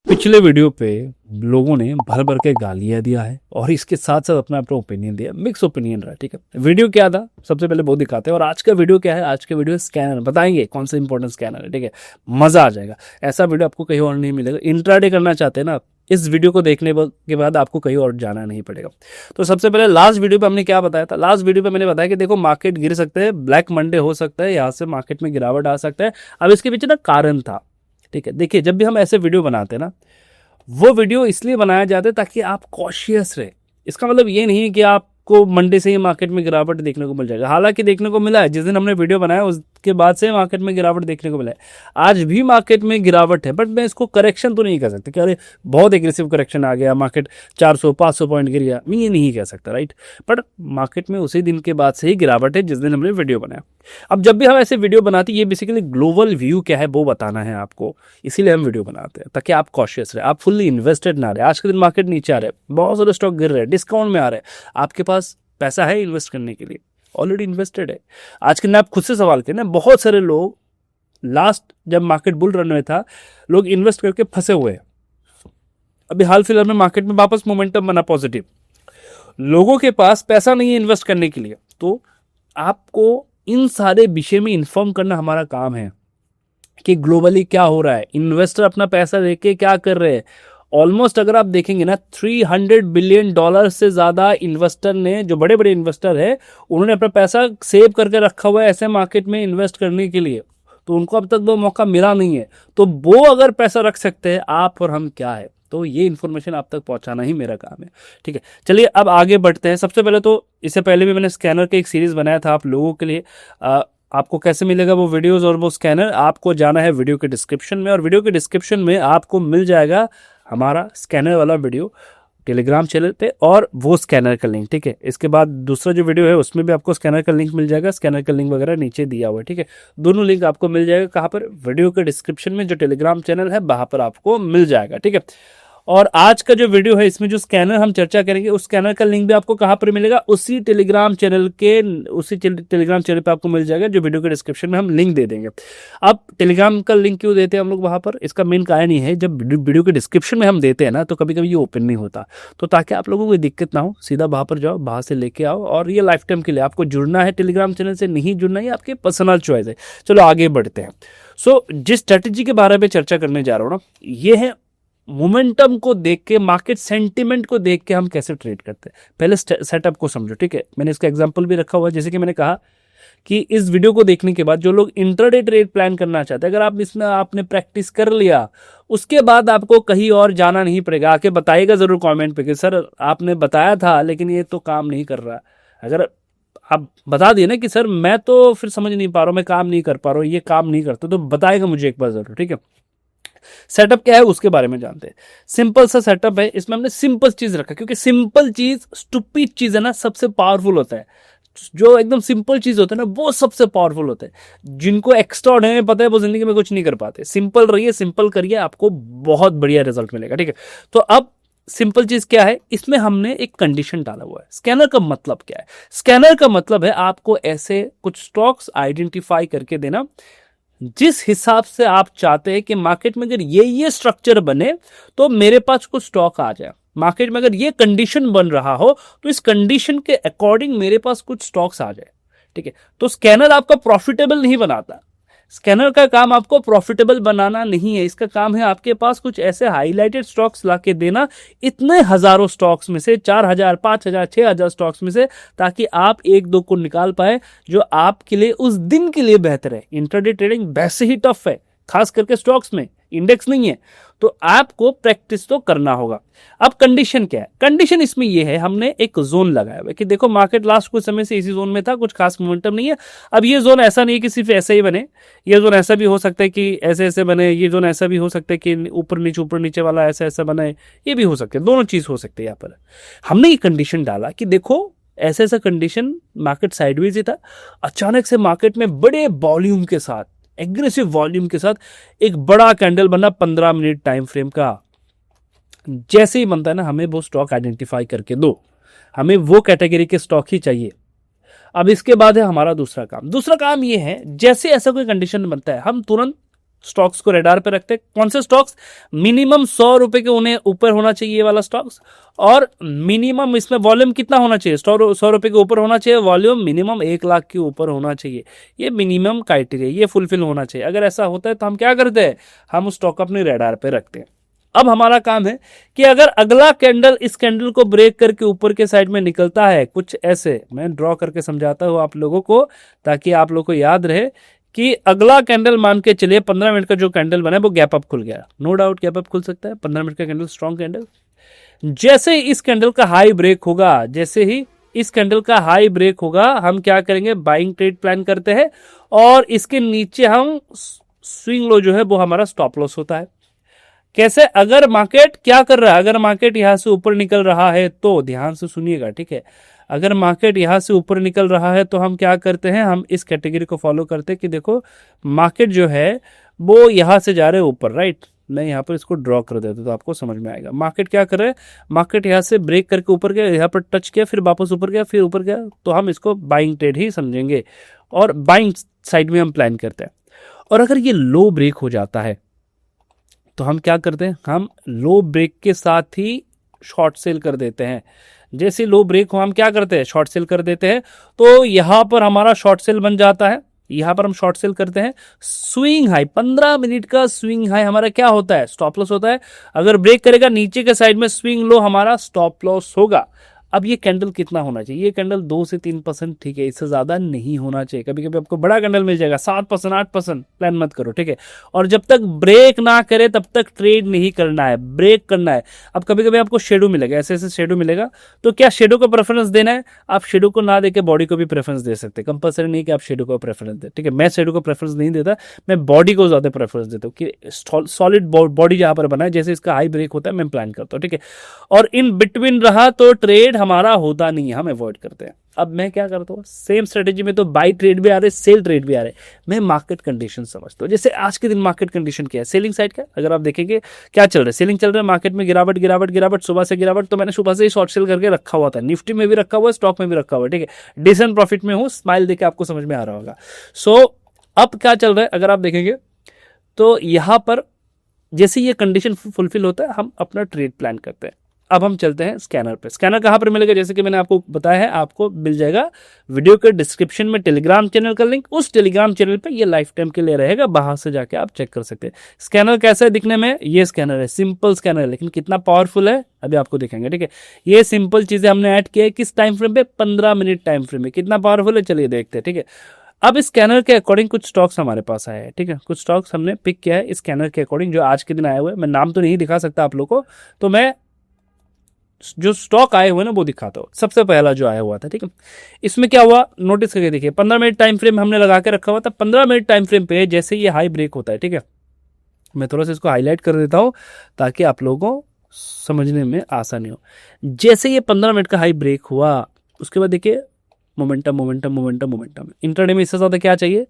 पिछले वीडियो पे लोगों ने भर भर के गालियां दिया है और इसके साथ साथ अपना अपना ओपिनियन दिया, मिक्स ओपिनियन रहा। ठीक है, वीडियो क्या था सबसे पहले वो दिखाते हैं। और आज का वीडियो क्या है, आज का वीडियो स्कैनर, बताएंगे कौन सा इंपॉर्टेंट स्कैनर है। ठीक है, मजा आ जाएगा, ऐसा वीडियो आपको कहीं और नहीं मिलेगा। इंट्राडे करना चाहते हैं ना, इस वीडियो को देखने के बाद आपको कहीं और जाना नहीं पड़ेगा। तो सबसे पहले लास्ट वीडियो पे हमने क्या बताया था, लास्ट वीडियो पे मैंने बताया कि देखो मार्केट गिर सकते हैं, ब्लैक मंडे हो सकता है, यहाँ से मार्केट में गिरावट आ सकता है। अब इसके पीछे ना कारण था। ठीक है, देखिए जब भी हम ऐसे वीडियो बनाते हैं ना, वो वीडियो इसलिए बनाया जाता है ताकि आप कॉशियस रहे। इसका मतलब ये नहीं है कि आपको मंडे से ही मार्केट में गिरावट देखने को मिल जाएगा, हालांकि देखने को मिला है। जिस दिन हमने वीडियो बनाया उसके बाद से मार्केट में गिरावट देखने को मिला है। आज भी मार्केट में गिरावट है, बट मैं इसको करेक्शन तो नहीं कर सकता कि अरे बहुत एग्रेसिव करेक्शन आ गया, मार्केट 400-500 पॉइंट गिर गया, मैं ये नहीं कह सकता, राइट। बट मार्केट में उसी दिन के बाद से ही गिरावट है जिस दिन हमने वीडियो बनाया। अब जब भी हम ऐसे वीडियो बनाते हैं, ये बेसिकली ग्लोबल व्यू क्या है वो बताना है आपको, इसीलिए हम वीडियो बनाते हैं ताकि आप कॉशियस रहे, आप फुल्ली इन्वेस्टेड ना रहे। आज के दिन मार्केट नीचे आ रहा है, बहुत सारे स्टॉक गिर रहे हैं, डिस्काउंट में आ रहे हैं, आपके पास पैसा है इन्वेस्ट करने के लिए, ऑलरेडी इन्वेस्टेड है। आज के दिन आप खुद से सवाल करें ना, बहुत सारे लोग लास्ट जब मार्केट बुल रन में था, लोग इन्वेस्ट करके फंसे हुए हैं। अभी हाल फिलहाल में मार्केट में वापस मोमेंटम बना पॉजिटिव, लोगों के पास पैसा नहीं है इन्वेस्ट करने के लिए। तो आपको इन सारे विषय में इन्फॉर्म करना हमारा काम है कि ग्लोबली क्या हो रहा है, इन्वेस्टर अपना पैसा लेके क्या कर रहे हैं। ऑलमोस्ट अगर आप देखेंगे ना, $300 बिलियन से ज्यादा इन्वेस्टर ने, जो बड़े बड़े इन्वेस्टर है, उन्होंने अपना पैसा सेव करके रखा हुआ है ऐसे मार्केट में इन्वेस्ट करने के लिए। तो उनको अब तक वो मौका मिला नहीं है, तो वो अगर पैसा रख सकते हैं, आप और हम क्या है। तो ये इन्फॉर्मेशन आप तक पहुंचाना ही मेरा काम है। ठीक है, चलिए अब आगे बढ़ते हैं। सबसे पहले तो इससे पहले भी मैंने स्कैनर का एक सीरीज बनाया था आप लोगों के लिए। आपको कैसे मिलेगा वो वीडियोस और वो स्कैनर, आपको जाना है वीडियो के डिस्क्रिप्शन में, और वीडियो के डिस्क्रिप्शन में आपको मिल जाएगा हमारा स्कैनर वाला वीडियो टेलीग्राम चैनल पे और वो स्कैनर का लिंक। ठीक है, इसके बाद दूसरा जो वीडियो है उसमें भी आपको स्कैनर का लिंक मिल जाएगा, स्कैनर का लिंक वगैरह नीचे दिया हुआ है। ठीक है, दोनों लिंक आपको मिल जाएगा कहाँ पर, वीडियो के डिस्क्रिप्शन में जो टेलीग्राम चैनल है वहां पर आपको मिल जाएगा। ठीक है, और आज का जो वीडियो है इसमें जो स्कैनर हम चर्चा करेंगे, उस स्कैनर का लिंक भी आपको कहां पर मिलेगा, उसी टेलीग्राम चैनल पे आपको मिल जाएगा, जो वीडियो के डिस्क्रिप्शन में हम लिंक दे देंगे। अब टेलीग्राम का लिंक क्यों देते हैं हम लोग वहां पर, इसका मेन कारण ये है, जब वीडियो के डिस्क्रिप्शन में हम देते हैं ना, तो कभी कभी ये ओपन नहीं होता, तो ताकि आप लोगों को दिक्कत ना हो, सीधा वहां पर जाओ, वहां से लेके आओ, और ये लाइफ टाइम के लिए आपको जुड़ना है टेलीग्राम चैनल से, नहीं जुड़ना है आपके पर्सनल चॉइस है। चलो आगे बढ़ते हैं। जिस स्ट्रेटेजी के बारे में चर्चा करने जा रहा हूं ना, ये है मोमेंटम को देख के, मार्केट सेंटिमेंट को देख के हम कैसे ट्रेड करते हैं। पहले सेटअप को समझो। ठीक है, मैंने इसका एग्जांपल भी रखा हुआ है, जैसे कि मैंने कहा कि इस वीडियो को देखने के बाद जो लोग इंट्राडे ट्रेड प्लान करना चाहते हैं, अगर आप इसमें आपने प्रैक्टिस कर लिया, उसके बाद आपको कहीं और जाना नहीं पड़ेगा। आके बताइएगा जरूर कमेंट पे कि सर आपने बताया था लेकिन ये तो काम नहीं कर रहा। अगर आप बता दिए ना कि सर मैं तो फिर समझ नहीं पा रहा हूं, मैं काम नहीं कर पा रहा हूं, ये काम नहीं करता, तो बताएगा मुझे एक बार जरूर। ठीक है, सेटअप क्या है उसके बारे में जानते हैं। सिंपल सा सेटअप है, इसमें हमने सिंपल चीज रखा, क्योंकि सिंपल चीज, स्टूपिड चीज है ना, सबसे पावरफुल होता है। जो एकदम सिंपल चीज होता है ना, वो सबसे पावरफुल होता है। जिनको एक्स्ट्रा ऑर्डिनरी पता है वो जिंदगी में कुछ नहीं कर पाते। सिंपल रहिए, सिंपल करिए, आपको बहुत बढ़िया रिजल्ट मिलेगा। ठीक है, तो अब सिंपल चीज क्या है, इसमें हमने एक कंडीशन डाला हुआ है। स्कैनर का मतलब क्या है, स्कैनर का मतलब है आपको ऐसे कुछ स्टॉक्स आइडेंटिफाई करके देना जिस हिसाब से आप चाहते हैं कि मार्केट में अगर ये स्ट्रक्चर बने तो मेरे पास कुछ स्टॉक आ जाए। मार्केट में अगर ये कंडीशन बन रहा हो तो इस कंडीशन के अकॉर्डिंग मेरे पास कुछ स्टॉक्स आ जाए। ठीक है, तो स्कैनर आपका प्रॉफिटेबल नहीं बनाता। स्कैनर का काम आपको प्रॉफिटेबल बनाना नहीं है, इसका काम है आपके पास कुछ ऐसे हाईलाइटेड स्टॉक्स लाके देना, इतने हजारों स्टॉक्स में से, 4,000, 5,000, 6,000 स्टॉक्स में से, ताकि आप एक दो को निकाल पाए जो आपके लिए उस दिन के लिए बेहतर है। इंट्राडे ट्रेडिंग वैसे ही टफ है, खास करके स्टॉक्स में, इंडेक्स नहीं है, तो आपको प्रैक्टिस तो करना होगा। अब कंडीशन क्या है, कंडीशन इसमें यह है, हमने एक जोन लगाया हुआ कि देखो मार्केट लास्ट कुछ समय से इसी जोन में था, कुछ खास मोमेंटम नहीं है। अब ये जोन ऐसा नहीं है कि सिर्फ ऐसे ही बने, ये जोन ऐसा भी हो सकता है कि ऐसे ऐसे बने, ये जोन ऐसा भी हो सकता है कि ऊपर नीचे वाला ऐसा ऐसा बने, ये भी हो सकता है, दोनों चीज हो सकती है। यहाँ पर हमने ये कंडीशन डाला कि देखो ऐसा ऐसा कंडीशन, मार्केट साइडवेज ही था, अचानक से मार्केट में बड़े वॉल्यूम के साथ, एग्रेसिव वॉल्यूम के साथ एक बड़ा कैंडल बना 15 मिनट टाइम फ्रेम का। जैसे ही बनता है ना, हमें वो स्टॉक आइडेंटिफाई करके दो, हमें वो कैटेगरी के स्टॉक ही चाहिए। अब इसके बाद है हमारा दूसरा काम। दूसरा काम ये है, जैसे ऐसा कोई कंडीशन बनता है, हम तुरंत स्टॉक्स को रेडार पे रखते हैं। कौन से स्टॉक्स? मिनिमम 100 रुपए के उन्हें ऊपर होना चाहिए ये वाला स्टॉक्स, और मिनिमम इसमें वॉल्यूम कितना होना चाहिए? 100 रुपए के ऊपर होना चाहिए, वॉल्यूम मिनिमम 1 लाख के ऊपर होना चाहिए। ये मिनिमम क्राइटेरिया, ये फुलफिल होना चाहिए। अगर ऐसा होता है तो हम क्या करते हैं? हम उस स्टॉक अपने रेडार पे रखते हैं। अब हमारा काम है कि अगर अगला कैंडल इस कैंडल को ब्रेक करके ऊपर के साइड में निकलता है, कुछ ऐसे, मैं ड्रॉ करके समझाता हूं आप लोगों को ताकि आप लोगों को याद रहे कि अगला कैंडल मान के चलिए 15 मिनट का जो कैंडल बना है वो गैप अप खुल गया। नो डाउट गैप अप खुल सकता है 15 मिनट का कैंडल, स्ट्रॉन्ग कैंडल। जैसे ही इस कैंडल का हाई ब्रेक होगा, जैसे ही इस कैंडल का हाई ब्रेक होगा, हम क्या करेंगे? बाइंग ट्रेड प्लान करते हैं, और इसके नीचे हम स्विंग लो जो है वो हमारा स्टॉप लॉस होता है। कैसे? अगर मार्केट क्या कर रहा है? अगर मार्केट यहां से ऊपर निकल रहा है तो ध्यान से सुनिएगा, ठीक है? अगर मार्केट यहां से ऊपर निकल रहा है तो हम क्या करते हैं? हम इस कैटेगरी को फॉलो करते हैं कि देखो मार्केट जो है वो यहां से जा रहे हैं ऊपर, राइट? मैं यहां पर इसको ड्रॉ कर देता हूं तो आपको समझ में आएगा। मार्केट क्या कर रहा है? मार्केट यहां से ब्रेक करके ऊपर गया, यहां पर टच किया, फिर वापस ऊपर गया, फिर ऊपर गया, तो हम इसको बाइंग ट्रेड ही समझेंगे और बाइंग साइड में हम प्लान करते हैं। और अगर ये लो ब्रेक हो जाता है तो हम क्या करते हैं? हम लो ब्रेक के साथ ही शॉर्ट सेल कर देते हैं। जैसे लो ब्रेक हो हम क्या करते हैं? शॉर्ट सेल कर देते हैं। तो यहां पर हमारा शॉर्ट सेल बन जाता है, यहां पर हम शॉर्ट सेल करते हैं। स्विंग हाई, 15 मिनट का स्विंग हाई हमारा क्या होता है? स्टॉप लॉस होता है। अगर ब्रेक करेगा नीचे के साइड में स्विंग लो हमारा स्टॉप लॉस होगा। अब ये कैंडल कितना होना चाहिए? ये कैंडल 2 से 3%, ठीक है? इससे ज्यादा नहीं होना चाहिए। कभी कभी आपको बड़ा कैंडल मिल जाएगा 7%, 8%, प्लान मत करो, ठीक है? और जब तक ब्रेक ना करे तब तक ट्रेड नहीं करना है, ब्रेक करना है। अब कभी कभी आपको शेडो मिलेगा, ऐसे ऐसे शेडो मिलेगा, तो क्या शेडो को प्रेफरेंस देना है? आप शेडो को ना देके बॉडी को भी प्रेफरेंस दे सकते हैं। कंपल्सरी नहीं कि आप शेडो को प्रेफरेंस दे, ठीक है? मैं शेडो को प्रेफरेंस नहीं देता, मैं बॉडी को ज्यादा प्रेफरेंस देता हूँ कि सॉलिड बॉडी जहां पर बना है, जैसे इसका हाई ब्रेक होता है मैं प्लान करता हूँ, ठीक है? और इन बिटवीन रहा तो ट्रेड हमारा होता नहीं है, हम अवॉइड करते हैं। अब मैं क्या करता हूँ? सेम स्ट्रेटेजी में तो बाई ट्रेड भी आ रहे, सेल ट्रेड भी आ रहे। मैं मार्केट कंडीशन समझता हूँ। जैसे आज के दिन मार्केट कंडीशन क्या है? सेलिंग साइड का अगर आप देखेंगे क्या चल रहा है? सेलिंग चल रहा है, मार्केट में गिरावट गिरावट गिरावट, सुबह से गिरावट। तो मैंने सुबह से ही शॉर्ट सेल करके रखा हुआ था, निफ्टी में भी रखा हुआ है, स्टॉक में भी रखा हुआ है, ठीक है? डिसेंट प्रॉफिट में हूँ, स्माइल देके आपको समझ में आ रहा होगा। सो अब क्या चल रहा है अगर आप देखेंगे तो यहां पर जैसे ये कंडीशन फुलफिल होता है हम अपना ट्रेड प्लान करते हैं। अब हम चलते हैं स्कैनर पे। स्कैनर कहां पर मिलेगा? जैसे कि मैंने आपको बताया है, आपको मिल जाएगा वीडियो के डिस्क्रिप्शन में टेलीग्राम चैनल का लिंक। उस टेलीग्राम चैनल पे ये लाइफ टाइम के लिए रहेगा, बाहर से जाके आप चेक कर सकते हैं। स्कैनर कैसा है दिखने में? ये स्कैनर है, सिंपल स्कैनर है, लेकिन कितना पावरफुल है अभी आपको दिखाएंगे, ठीक है? ये सिंपल चीजें हमने ऐड किया है किस टाइम फ्रेम पे? 15 मिनट टाइम फ्रेम में। कितना पावरफुल है चलिए देखते हैं, ठीक है? अब इस स्कैनर के अकॉर्डिंग कुछ स्टॉक्स हमारे पास आए हैं, ठीक है? कुछ स्टॉक्स हमने पिक किया है इस स्कैनर के अकॉर्डिंग जो आज के दिन आए हुए हैं। मैं नाम तो नहीं दिखा सकता आप लोगों को, तो मैं जो स्टॉक आए हुए ना वो दिखाता हूं। सबसे पहला जो आया हुआ था, ठीक है? इसमें क्या हुआ नोटिस करके देखिए। 15 मिनट टाइम फ्रेम हमने लगा के रखा हुआ था। 15 मिनट टाइम फ्रेम पे जैसे ये हाई ब्रेक होता है, ठीक है? मैं थोड़ा सा इसको हाईलाइट कर देता हूं ताकि आप लोगों को समझने में आसानी हो। जैसे ये 15 मिनट का हाई ब्रेक हुआ, उसके बाद देखिए momentum momentum momentum momentum. Intraday में इससे ज्यादा क्या चाहिए?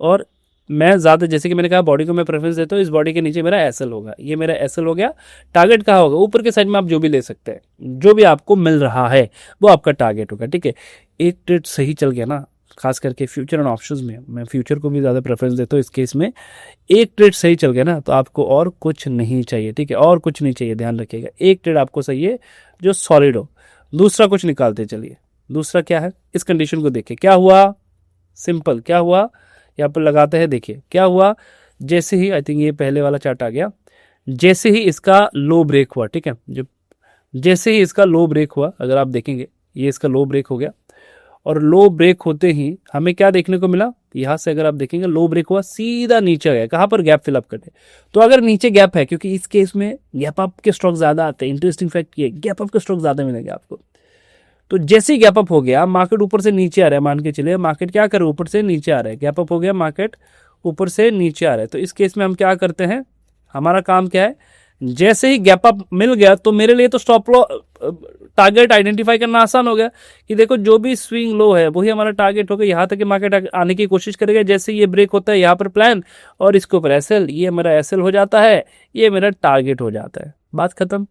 और मैं ज्यादा, जैसे कि मैंने कहा, बॉडी को मैं प्रेफरेंस देता हूँ। इस बॉडी के नीचे मेरा एसएल होगा, ये मेरा एसएल हो गया। टारगेट कहाँ होगा? ऊपर के साइड में आप जो भी ले सकते हैं, जो भी आपको मिल रहा है वो आपका टारगेट होगा, ठीक है? एक ट्रेड सही चल गया ना, खास करके फ्यूचर एंड ऑप्शंस में, मैं फ्यूचर को भी ज्यादा प्रेफरेंस देता हूँ इस केस में। एक ट्रेड सही चल गया ना तो आपको और कुछ नहीं चाहिए, ठीक है? और कुछ नहीं चाहिए, ध्यान रखिएगा। एक ट्रेड आपको सही है जो सॉलिड हो। दूसरा कुछ निकालते चलिए। दूसरा क्या है? इस कंडीशन को देखिए क्या हुआ। सिंपल क्या हुआ, यहाँ पर लगाते हैं, देखिए क्या हुआ। जैसे ही, आई थिंक ये पहले वाला चार्ट आ गया, जैसे ही इसका लो ब्रेक हुआ, ठीक है? जैसे ही इसका लो ब्रेक हुआ, अगर आप देखेंगे ये इसका लो ब्रेक हो गया, और लो ब्रेक होते ही हमें क्या देखने को मिला? यहां से अगर आप देखेंगे लो ब्रेक हुआ, सीधा नीचे गया। कहां पर? गैप फिलअप करते। तो अगर नीचे गैप है, क्योंकि इस केस में गैप अप के स्टॉक ज्यादा आते हैं, इंटरेस्टिंग फैक्ट ये, गैप अप के स्टॉक ज्यादा मिलेंगे आपको। तो जैसे ही गैप अप हो गया, मार्केट ऊपर से नीचे आ रहा है, मान के चलिए मार्केट क्या करे? ऊपर से नीचे आ रहा है। गैप अप हो गया, मार्केट ऊपर से नीचे आ रहा है। तो इस केस में हम क्या करते हैं? हमारा काम क्या है? जैसे ही गैप अप मिल गया तो मेरे लिए तो स्टॉप लो टारगेट आइडेंटिफाई करना आसान हो गया कि देखो जो भी स्विंग लो है वही हमारा टारगेट होगा। यहाँ तक कि मार्केट आने की कोशिश करेगा। जैसे ये ब्रेक होता है यहाँ पर प्लान, और इसके ऊपर एसएल, ये मेरा एसएल हो जाता है, ये मेरा टारगेट हो जाता है, बात खत्म।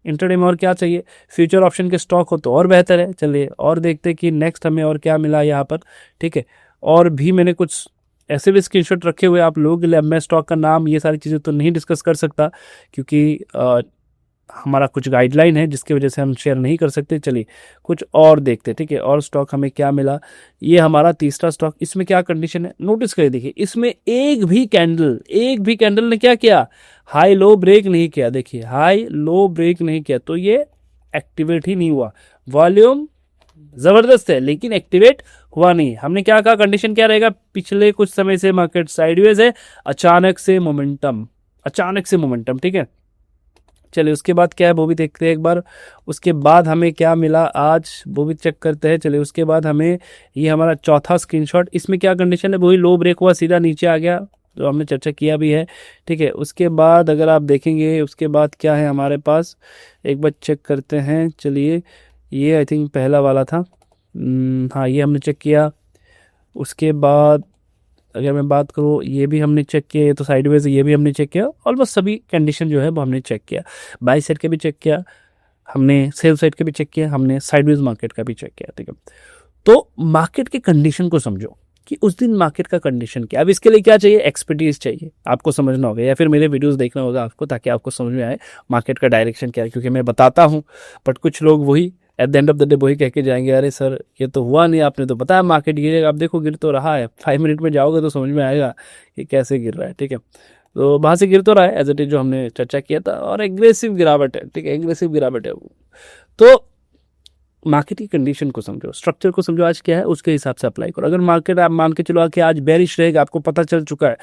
इंटरडे में और क्या चाहिए? फ्यूचर ऑप्शन के स्टॉक हो तो और बेहतर है। चलिए और देखते हैं कि नेक्स्ट हमें और क्या मिला यहाँ पर, ठीक है? और भी मैंने कुछ ऐसे भी स्क्रीनशॉट रखे हुए आप लोगों के लिए। अब मैं स्टॉक का नाम ये सारी चीज़ें तो नहीं डिस्कस कर सकता, क्योंकि हमारा कुछ गाइडलाइन है जिसकी वजह से हम शेयर नहीं कर सकते। चलिए कुछ और देखते हैं, ठीक है। और स्टॉक हमें क्या मिला, ये हमारा तीसरा स्टॉक। इसमें क्या कंडीशन है नोटिस करिए, देखिए इसमें एक भी कैंडल ने क्या किया, हाई लो ब्रेक नहीं किया। देखिए हाई लो ब्रेक नहीं किया, तो ये एक्टिवेट ही नहीं हुआ। वॉल्यूम जबरदस्त है लेकिन एक्टिवेट हुआ नहीं। हमने क्या कहा, कंडीशन क्या रहेगा, पिछले कुछ समय से मार्केट साइडवेज है, अचानक से मोमेंटम, ठीक है। चलिए उसके बाद क्या है वो भी देखते हैं एक बार। उसके बाद हमें क्या मिला आज वो भी चेक करते हैं। चलिए उसके बाद हमें ये हमारा चौथा स्क्रीनशॉट, इसमें क्या कंडीशन है, वही लो ब्रेक हुआ, सीधा नीचे आ गया, जो हमने चर्चा किया भी है, ठीक है। उसके बाद अगर आप देखेंगे उसके बाद क्या है हमारे पास, एक बार चेक करते हैं। चलिए ये आई थिंक पहला वाला था, हाँ ये हमने चेक किया। उसके बाद अगर मैं बात करूँ, ये भी हमने चेक किया, ये तो साइडवेज, ये भी हमने चेक किया। ऑलमोस्ट सभी कंडीशन जो है वो हमने चेक किया। बाई साइड के भी चेक किया हमने, सेल साइड के भी चेक किया हमने, साइडवेज मार्केट का भी चेक किया, ठीक है। तो मार्केट की कंडीशन को समझो कि उस दिन मार्केट का कंडीशन क्या। अब इसके लिए क्या चाहिए, एक्सपर्टीज चाहिए, आपको समझना होगा या फिर मेरे वीडियोस देखना होगा आपको, ताकि आपको समझ में आए मार्केट का डायरेक्शन क्या है। क्योंकि मैं बताता हूँ बट कुछ लोग वही at the end of the day वही कह के जाएंगे, अरे सर ये तो हुआ नहीं, आपने तो बताया मार्केट गिरेगा, आप देखो गिर तो रहा है। 5 मिनट में जाओगे तो समझ में आएगा कि कैसे गिर रहा है, ठीक है। तो वहाँ से गिर तो रहा है एज इट इज, जो हमने चर्चा किया था, और एग्रेसिव गिरावट है, ठीक है, एग्रेसिव गिरावट है वो। तो मार्केट की कंडीशन को समझो, स्ट्रक्चर को समझो, आज क्या है उसके हिसाब से अप्लाई करो। अगर मार्केट आप मान के चलो कि आज बेरिश रहेगा, आपको पता चल चुका है,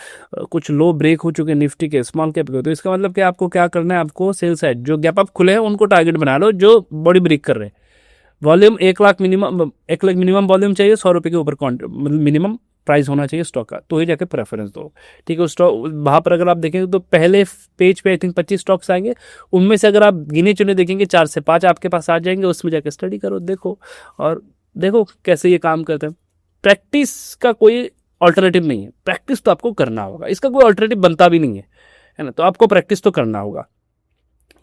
कुछ लो ब्रेक हो चुके निफ्टी के, स्मॉल कैप के, तो इसका मतलब कि आपको क्या करना है, आपको सेल साइड जो गैप अप खुले हैं उनको टारगेट बना लो, जो बॉडी ब्रेक कर रहे हैं। वॉल्यूम 1 लाख मिनिमम वॉल्यूम चाहिए, 100 रुपये के ऊपर मिनिमम प्राइस होना चाहिए स्टॉक का, तो ही जाके प्रेफरेंस दो, ठीक है। उस स्टॉक वहाँ पर अगर आप देखेंगे तो पहले पेज पे आई थिंक 25 स्टॉक्स आएंगे, उनमें से अगर आप गिने चुने देखेंगे 4 से 5 आपके पास आ जाएंगे, उसमें जाके स्टडी करो, देखो और देखो कैसे ये काम करते हैं। प्रैक्टिस का कोई ऑल्टरनेटिव नहीं है, प्रैक्टिस तो आपको करना होगा, इसका कोई ऑल्टरनेटिव बनता भी नहीं है ना। तो आपको प्रैक्टिस तो करना होगा।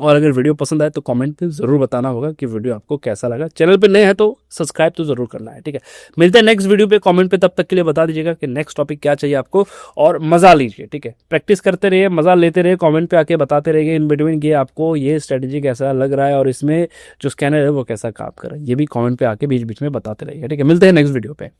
और अगर वीडियो पसंद आए तो कमेंट में ज़रूर बताना होगा कि वीडियो आपको कैसा लगा। चैनल पे नए हैं तो सब्सक्राइब तो ज़रूर करना है, ठीक है। मिलते हैं नेक्स्ट वीडियो पे, कमेंट पे तब तक के लिए बता दीजिएगा कि नेक्स्ट टॉपिक क्या चाहिए आपको, और मज़ा लीजिए, ठीक है। प्रैक्टिस करते रहिए, मज़ा लेते रहिए, कमेंट पे आके बताते रहिए इन बिटवीन कि आपको ये स्ट्रेटेजी कैसा लग रहा है और इसमें जो स्कैनर है वो कैसा काम कर रहा है, ये भी कमेंट पे आके बीच बीच में बताते रहिए, ठीक है। मिलते हैं नेक्स्ट वीडियो पे।